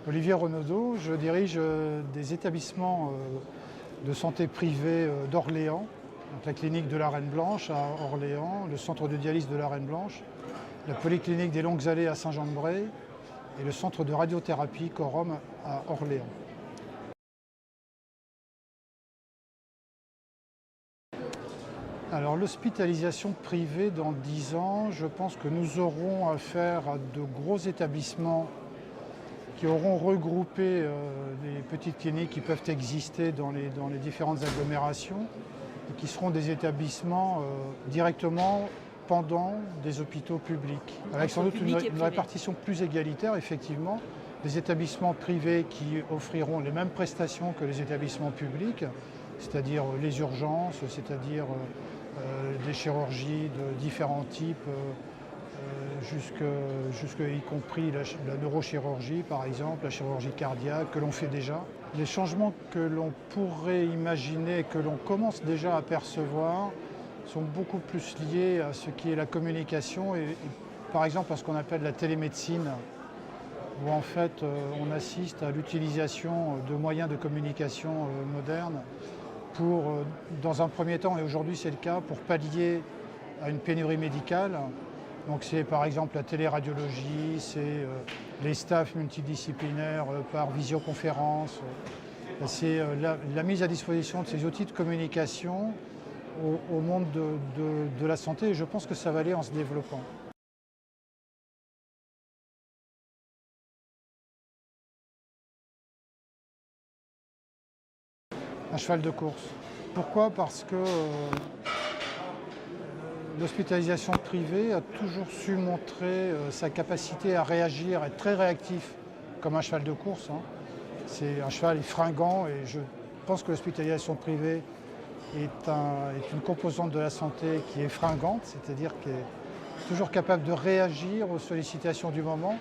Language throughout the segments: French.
Olivier Renaudot, je dirige des établissements de santé privés d'Orléans, donc la clinique de la Reine Blanche à Orléans, le centre de dialyse de la Reine Blanche, la polyclinique des Longues Allées à Saint-Jean-de-Bray et le centre de radiothérapie Corum à Orléans. Alors l'hospitalisation privée dans 10 ans, je pense que nous aurons affaire à de gros établissements qui auront regroupé les petites cliniques qui peuvent exister dans les différentes agglomérations et qui seront des établissements directement pendant des hôpitaux publics. Avec sans doute une répartition plus égalitaire, effectivement, des établissements privés qui offriront les mêmes prestations que les établissements publics, c'est-à-dire les urgences, c'est-à-dire des chirurgies de différents types, y compris la neurochirurgie par exemple, la chirurgie cardiaque que l'on fait déjà. Les changements que l'on pourrait imaginer, que l'on commence déjà à percevoir, sont beaucoup plus liés à ce qui est la communication et par exemple à ce qu'on appelle la télémédecine, où en fait on assiste à l'utilisation de moyens de communication modernes pour, dans un premier temps, et aujourd'hui c'est le cas, pour pallier à une pénurie médicale. Donc c'est par exemple la téléradiologie, c'est les staffs multidisciplinaires par visioconférence, c'est la mise à disposition de ces outils de communication au monde de la santé, et je pense que ça va aller en se développant. Un cheval de course. Pourquoi? Parce que l'hospitalisation privée a toujours su montrer sa capacité à réagir, à être très réactif, comme un cheval de course. C'est un cheval fringant et je pense que l'hospitalisation privée est une composante de la santé qui est fringante, c'est-à-dire qui est toujours capable de réagir aux sollicitations du moment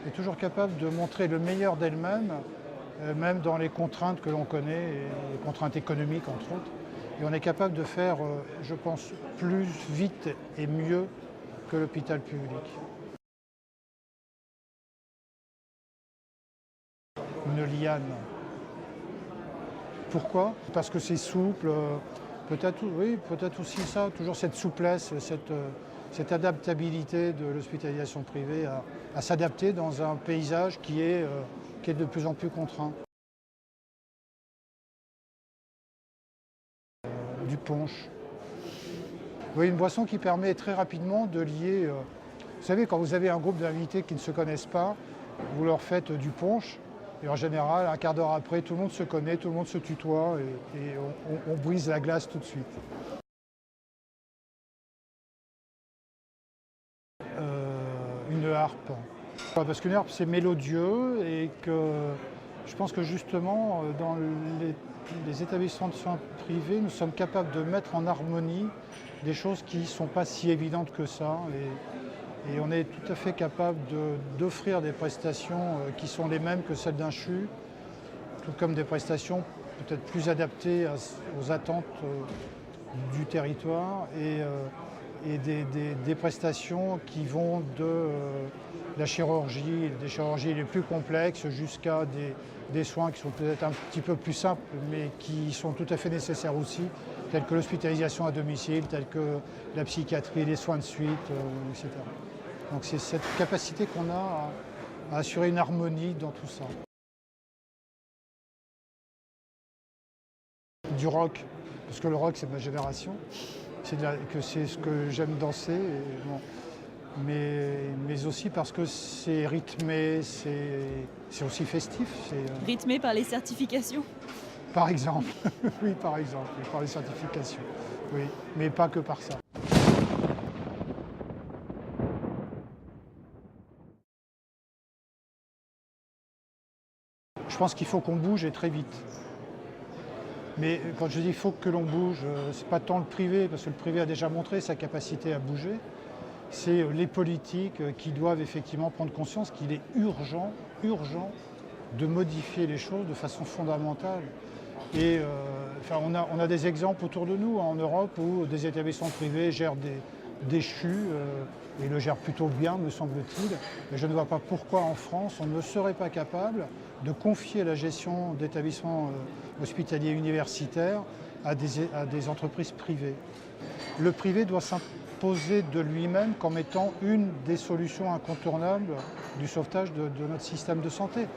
et toujours capable de montrer le meilleur d'elle-même, même dans les contraintes que l'on connaît, et les contraintes économiques entre autres. Et on est capable de faire, je pense, plus vite et mieux que l'hôpital public. Une liane. Pourquoi? Parce que c'est souple, peut-être oui, peut-être aussi ça, toujours cette souplesse, cette adaptabilité de l'hospitalisation privée à s'adapter dans un paysage qui est de plus en plus contraint. Du punch. Oui, une boisson qui permet très rapidement de lier. Vous savez, quand vous avez un groupe d'invités qui ne se connaissent pas, vous leur faites du punch, et en général, un quart d'heure après, tout le monde se connaît, tout le monde se tutoie, et on brise la glace tout de suite. Une harpe. Parce qu'une harpe, c'est mélodieux et que je pense que justement, dans les établissements de soins privés, nous sommes capables de mettre en harmonie des choses qui ne sont pas si évidentes que ça. Et on est tout à fait capable d'offrir des prestations qui sont les mêmes que celles d'un CHU, tout comme des prestations peut-être plus adaptées aux attentes du territoire et des prestations qui vont de la chirurgie, des chirurgies les plus complexes jusqu'à des soins qui sont peut-être un petit peu plus simples mais qui sont tout à fait nécessaires aussi, tels que l'hospitalisation à domicile, tels que la psychiatrie, les soins de suite, etc. Donc c'est cette capacité qu'on a à assurer une harmonie dans tout ça. Du rock, parce que le rock c'est ma génération, c'est ce que j'aime danser, mais aussi parce que c'est rythmé, c'est aussi festif. Rythmé par les certifications? Par exemple, oui par exemple, par les certifications, oui, mais pas que par ça. Je pense qu'il faut qu'on bouge et très vite. Mais quand je dis qu'il faut que l'on bouge, ce n'est pas tant le privé, parce que le privé a déjà montré sa capacité à bouger, c'est les politiques qui doivent effectivement prendre conscience qu'il est urgent de modifier les choses de façon fondamentale. Et on a des exemples autour de nous en Europe où des établissements privés gèrent déchu et le gère plutôt bien, me semble-t-il. Et je ne vois pas pourquoi en France on ne serait pas capable de confier la gestion d'établissements hospitaliers universitaires à des entreprises privées. Le privé doit s'imposer de lui-même comme étant une des solutions incontournables du sauvetage de notre système de santé.